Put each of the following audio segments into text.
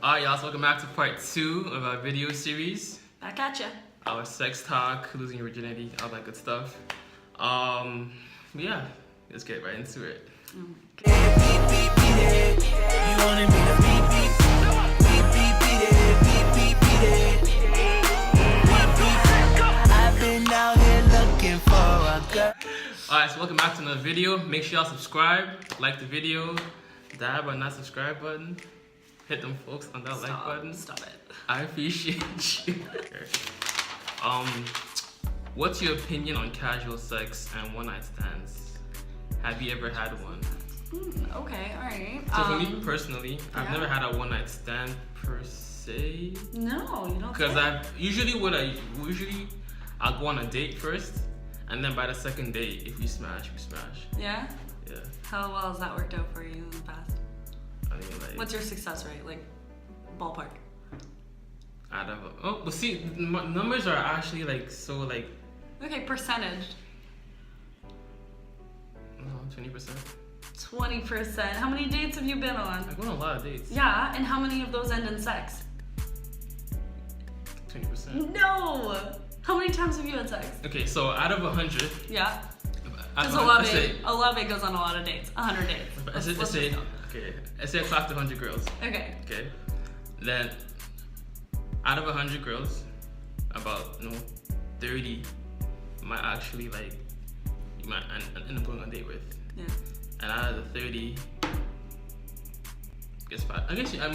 Alright, y'all, so welcome back to part 2 of our video series. Back at ya. Our sex talk, losing your virginity, all that good stuff. Yeah, let's get right into it. Alright, so welcome back to another video. Make sure y'all subscribe, like the video, dab on that subscribe button. Hit them folks on that like button. Stop it. I appreciate you. What's your opinion on casual sex and one-night stands? Have you ever had one? Okay, alright. So for me personally, I've never had a one-night stand per se. No, you don't. Because I'll go on a date first, and then by the second date, if we smash, we smash. Yeah? Yeah. How well has that worked out for you in the past? I mean, like, what's your success rate? Like, ballpark? But see, numbers are actually like so like. Okay, percentage. 20%. 20%. How many dates have you been on? I've gone on a lot of dates. Yeah, and how many of those end in sex? 20%. No! How many times have you had sex? Okay, so out of 100. Yeah. Because Owolabby goes on a lot of dates. 100 dates. Let's say I talked to 100 girls. Okay. Okay. Then out of 100 girls, about 30 might actually like you might end up going on a date with. Yeah. And out of the 30, I guess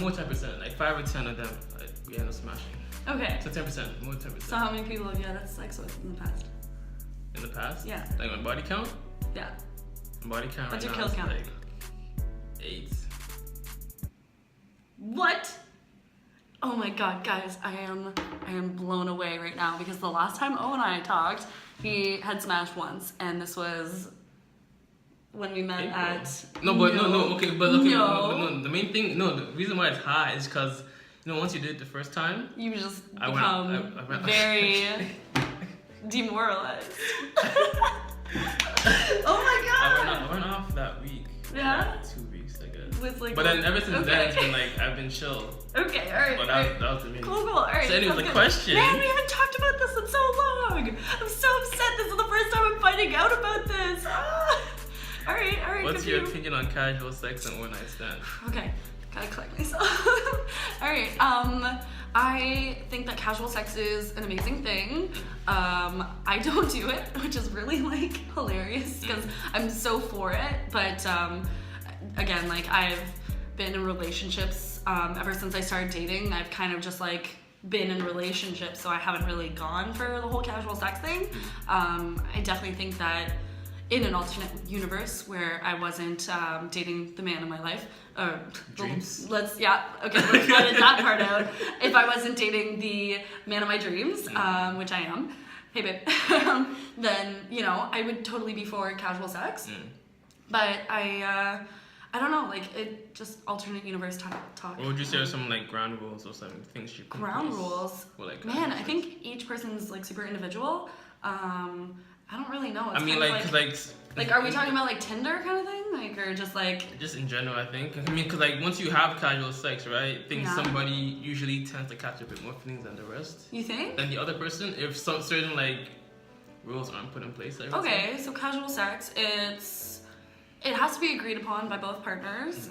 more 10%, like 5 or 10 of them we end up smashing. Okay. So 10%, more than 10%. So how many people have you had sex with in the past? In the past? Yeah. Like my body count? Yeah. My body count. What's right your now kill count? Like 8. What? Oh my god, guys, I am blown away right now because the last time Owolabby and I talked, he had smashed once, and this was when we met at. The main thing, the reason why it's high is because once you did it the first time, you just I went very demoralized. Oh my god! I went off that week. Yeah. Like 2 weeks, I guess. With like. But then ever since then, it's been like I've been chill. Okay, alright. But that was the main. Cool. Alright. So anyway, the question. Man, we haven't talked about this in so long. I'm so upset. This is the first time I'm finding out about this. Alright. What's your opinion on casual sex and one-night stand? Okay, gotta collect myself. Alright, I think that casual sex is an amazing thing. I don't do it, which is really like hilarious because I'm so for it. But again, like I've been in relationships ever since I started dating. I've kind of just like been in relationships, so I haven't really gone for the whole casual sex thing. I definitely think that in an alternate universe where I wasn't dating the man of my life, dreams. Let's edit that part out. If I wasn't dating the man of my dreams, which I am, hey babe, then I would totally be for casual sex. But I don't know, like it just alternate universe talk. What would you say are some like ground rules or some things you ground rules? Like, man, I think each person's like super individual. I don't really know. It's I mean, like, are we talking about like Tinder kind of thing, like, or just like? Just in general, I think. I mean, because like once you have casual sex, right? I think somebody usually tends to catch a bit more feelings than the rest. You think? Than the other person, if some certain like rules aren't put in place. Okay, so casual sex, it has to be agreed upon by both partners.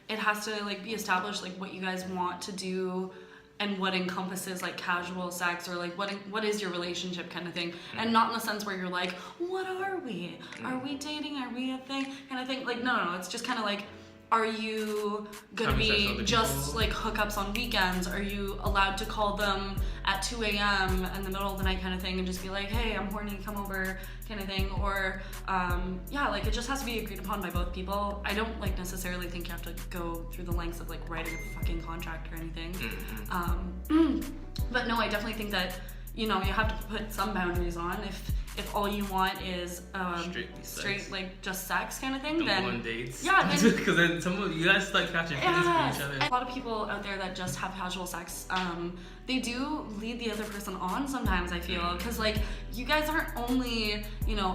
It has to like be established like what you guys want to do and what encompasses like casual sex, or like what is your relationship kind of thing, and not in the sense where you're like, what are we? Are we dating? Are we a thing? Kind of thing. Like no, it's just kind of like, are you gonna be just like hookups on weekends? Are you allowed to call them at 2 a.m. in the middle of the night kind of thing and just be like, hey, I'm horny, come over kind of thing? Or like it just has to be agreed upon by both people. I don't like necessarily think you have to go through the lengths of like writing a fucking contract or anything. But no, I definitely think that you have to put some boundaries on. If all you want is straight like just sex kind of thing, then go on dates. Yeah, because then some of you guys start catching feelings for each other. A lot of people out there that just have casual sex, they do lead the other person on sometimes. I feel because like you guys aren't only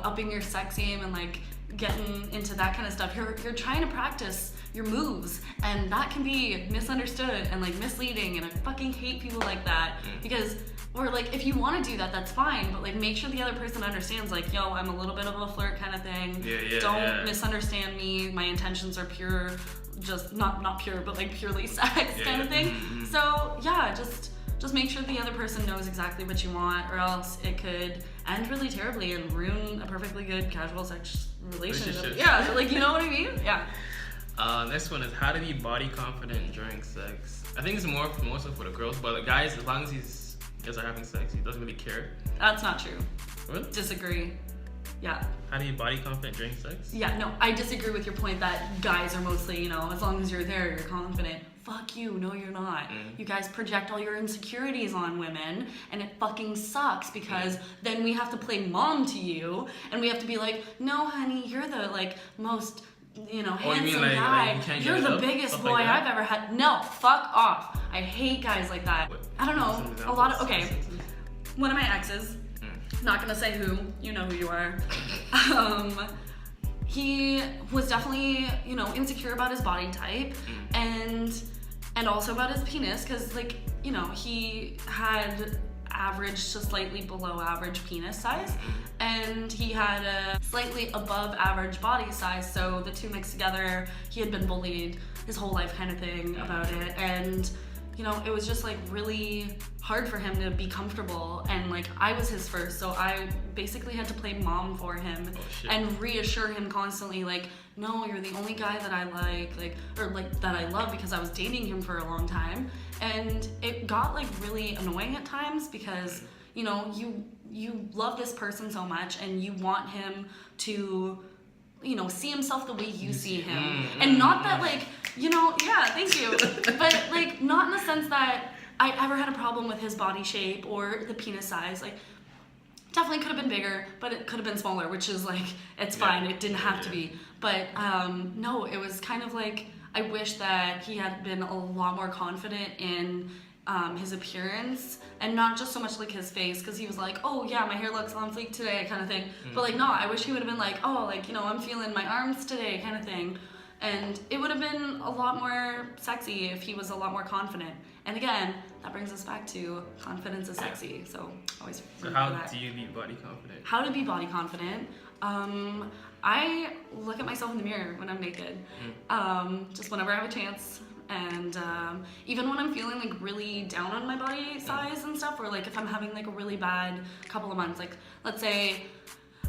upping your sex game and like getting into that kind of stuff. You're trying to practice your moves, and that can be misunderstood and like misleading, and I fucking hate people like that because, or like if you want to do that, that's fine, but like make sure the other person understands like, yo, I'm a little bit of a flirt kind of thing. Don't misunderstand me. My intentions are pure, just not pure, but like purely sex kind of thing. So yeah, just make sure the other person knows exactly what you want, or else it could end really terribly and ruin a perfectly good casual sex relationship. Yeah, like, you know what I mean? Yeah. Next one is how to be body confident during sex. I think it's more so for the girls, but the guys, as long as you guys are having sex, he doesn't really care. That's not true. Really? Disagree. Yeah. How to be body confident during sex? Yeah, no, I disagree with your point that guys are mostly, you know, as long as you're there, you're confident. Fuck you, no you're not. You guys project all your insecurities on women, and it fucking sucks because then we have to play mom to you, and we have to be like, no honey, you're the like most, you know, handsome guy. You're the biggest boy I've ever had. No, fuck off. I hate guys like that. I don't know, a lot of, okay, one of my exes, not gonna say who, you know who you are, he was definitely, you know, insecure about his body type and also about his penis, because like, you know, he had average to slightly below average penis size, and he had a slightly above average body size, so the two mixed together, he had been bullied his whole life kind of thing about it, and you know, it was just like really hard for him to be comfortable, and like I was his first, so I basically had to play mom for him and reassure him constantly like, no, you're the only guy that I like, or like that I love, because I was dating him for a long time, and it got like really annoying at times because, you know, you love this person so much and you want him to, you know, see himself the way you see him, and not that like, you know, yeah, thank you, but like not in the sense that I ever had a problem with his body shape or the penis size. Like definitely could have been bigger, but it could have been smaller, which is like, it's fine, it didn't have to be, but no, it was kind of like, I wish that he had been a lot more confident in his appearance, and not just so much like his face, because he was like, oh yeah, my hair looks on fleek today kind of thing, but like no, I wish he would have been like, oh, like, you know, I'm feeling my arms today kind of thing, and it would have been a lot more sexy if he was a lot more confident. And again, that brings us back to confidence is sexy, so always so how do you be body confident? How to be body confident? I look at myself in the mirror when I'm naked, just whenever I have a chance. And even when I'm feeling like really down on my body size and stuff, or like if I'm having like a really bad couple of months, like let's say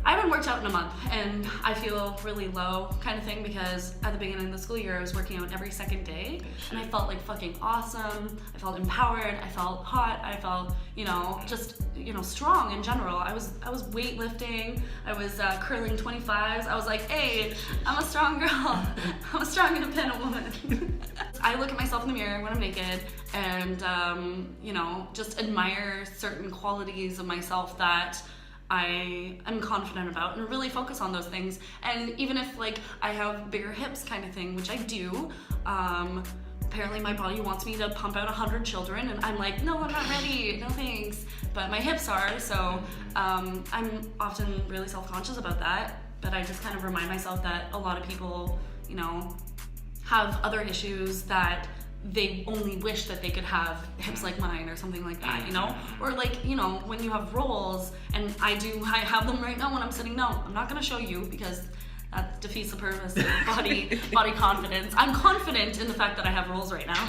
I haven't worked out in a month and I feel really low kind of thing, because at the beginning of the school year I was working out every second day, and I felt like fucking awesome, I felt empowered, I felt hot, I felt, you know, just, you know, strong in general. I was weightlifting, I was curling 25s, I was like, hey, I'm a strong girl, I'm a strong independent woman. I look at myself in the mirror when I'm naked and, you know, just admire certain qualities of myself that I am confident about, and really focus on those things. And even if like I have bigger hips kind of thing, which I do, apparently my body wants me to pump out 100 children, and I'm like, no, I'm not ready, no thanks, but my hips are, so I'm often really self-conscious about that, but I just kind of remind myself that a lot of people, you know, have other ishes that they only wish that they could have hips like mine or something like that, you know? Or like, you know, when you have rolls, and I have them right now when I'm sitting down. I'm not gonna show you because that defeats the purpose of body confidence. I'm confident in the fact that I have rolls right now.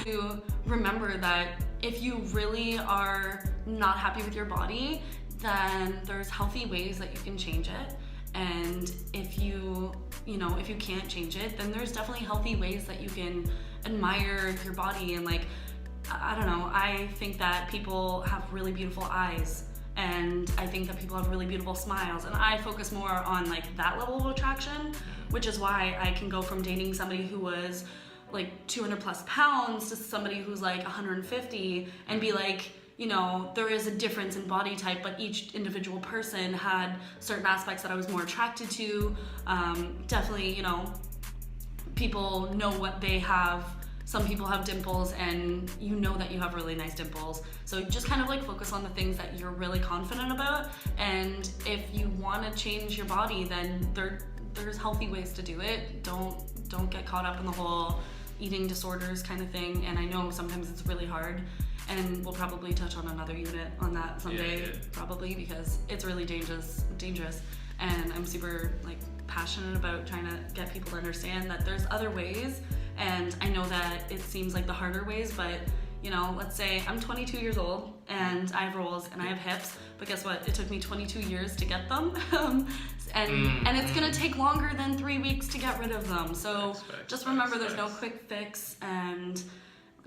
To remember that if you really are not happy with your body, then there's healthy ways that you can change it. And if you can't change it, then there's definitely healthy ways that you can admire your body. And like, I don't know, I think that people have really beautiful eyes, and I think that people have really beautiful smiles, and I focus more on like that level of attraction, which is why I can go from dating somebody who was like 200 plus pounds to somebody who's like 150 and be like, you know, there is a difference in body type, but each individual person had certain aspects that I was more attracted to. Definitely, you know, people know what they have. Some people have dimples, and you know that you have really nice dimples. So just kind of like focus on the things that you're really confident about. And if you want to change your body, then there's healthy ways to do it. Don't don't get caught up in the whole eating disorders kind of thing. And I know sometimes it's really hard, and we'll probably touch on another unit on that someday, probably, because it's really dangerous. And I'm super like passionate about trying to get people to understand that there's other ways. And I know that it seems like the harder ways, but you know, let's say I'm 22 years old and I have rolls and I have hips, but guess what? It took me 22 years to get them. And it's gonna take longer than 3 weeks to get rid of them. So just remember there's no quick fix, and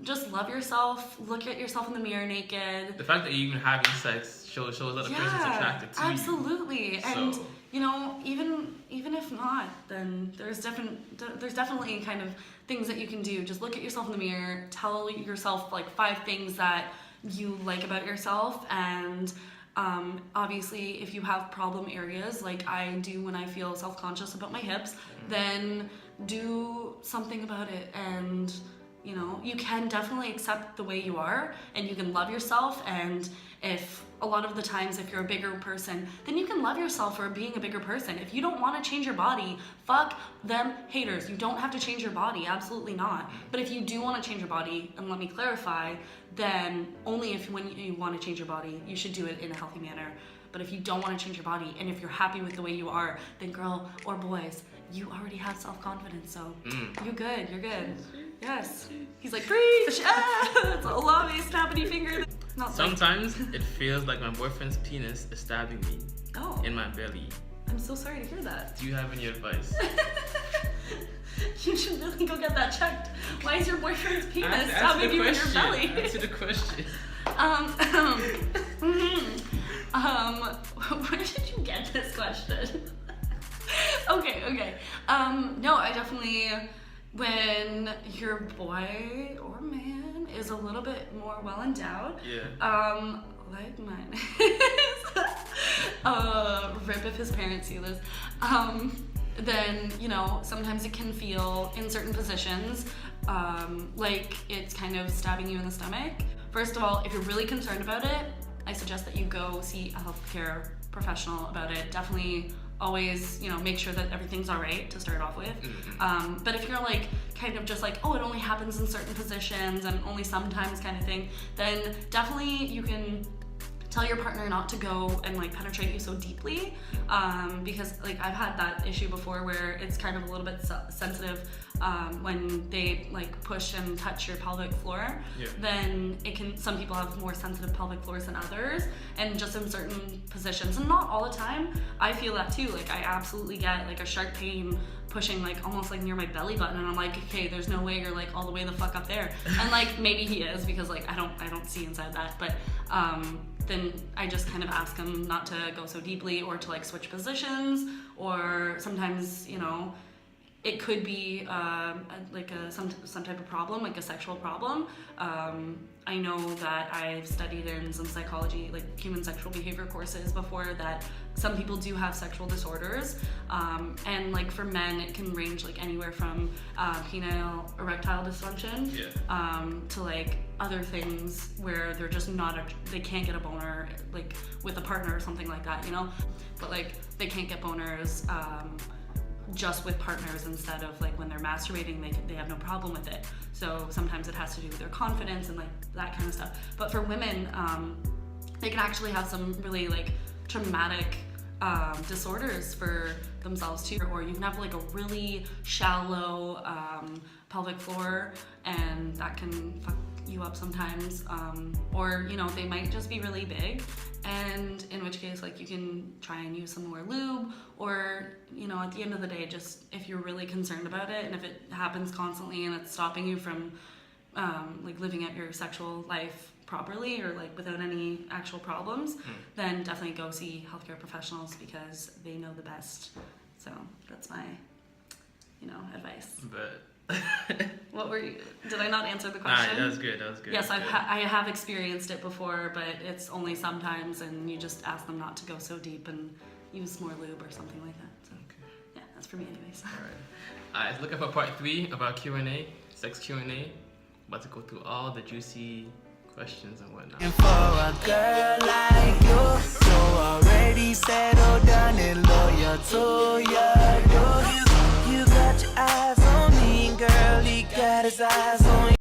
just love yourself, look at yourself in the mirror naked. The fact that you're even having sex shows that the person's attracted to you. Absolutely. And you know, even if not, then there's definitely kind of things that you can do. Just look at yourself in the mirror, tell yourself like 5 things that you like about yourself, and obviously if you have problem areas like I do when I feel self-conscious about my hips, then do something about it. And you know, you can definitely accept the way you are, and you can love yourself. And if a lot of the times, if you're a bigger person, then you can love yourself for being a bigger person. If you don't want to change your body, fuck them haters. You don't have to change your body, absolutely not. But if you do want to change your body, and let me clarify, then only if when you want to change your body, you should do it in a healthy manner. But if you don't want to change your body, and if you're happy with the way you are, then girl or boys, you already have self-confidence, so you're good. Yes. He's like, preach! It's Owolabby snappity finger. Sometimes it feels like my boyfriend's penis is stabbing me in my belly. I'm so sorry to hear that. Do you have any advice? You should really go get that checked. Why is your boyfriend's penis stabbing you in your belly? Answer the question. Where did you get this question? Okay. No, I definitely, when your boy or man is a little bit more well endowed, like mine is, rip if his parents see this, then, you know, sometimes it can feel in certain positions like it's kind of stabbing you in the stomach. First of all, if you're really concerned about it, I suggest that you go see a healthcare professional about it. Definitely always, you know, make sure that everything's all right to start off with. But if you're like kind of just like, oh, it only happens in certain positions and only sometimes kind of thing, then definitely you can tell your partner not to go and like penetrate you so deeply, because like I've had that issue before where it's kind of a little bit sensitive when they like push and touch your pelvic floor. Then it can, some people have more sensitive pelvic floors than others, and just in certain positions, and not all the time. I feel that too. Like I absolutely get like a sharp pain pushing like almost like near my belly button, and I'm like, okay, there's no way you're like all the way the fuck up there. And like maybe he is, because like I don't see inside that, but then I just kind of ask him not to go so deeply, or to like switch positions, or sometimes, you know, it could be like some type of problem, like a sexual problem. I know that I've studied in some psychology, like human sexual behavior courses before, that some people do have sexual disorders. And like for men, it can range like anywhere from penile erectile dysfunction to like other things where they're just not, they can't get a boner like with a partner or something like that, you know? But like they can't get boners just with partners, instead of like when they're masturbating, they have no problem with it. So sometimes it has to do with their confidence and like that kind of stuff. But for women, they can actually have some really like traumatic disorders for themselves too, or you can have like a really shallow pelvic floor, and that can fuck you up sometimes, or you know, they might just be really big, and in which case like you can try and use some more lube, or you know, at the end of the day, just if you're really concerned about it, and if it happens constantly and it's stopping you from like living out your sexual life properly, or like without any actual problems, then definitely go see healthcare professionals, because they know the best. So that's my, you know, advice. But what were you, did I not answer the question? That was good. Yes, I have experienced it before, but it's only sometimes, and you just ask them not to go so deep and use more lube or something like that. So yeah, that's for me anyways. Alright, let's look up for part 3 of our Q&A, sex Q&A. About to go through all the juicy questions and whatnot. And for a girl like you, so already settled down and loyal to you. You got your eyes on me. had his eyes on you.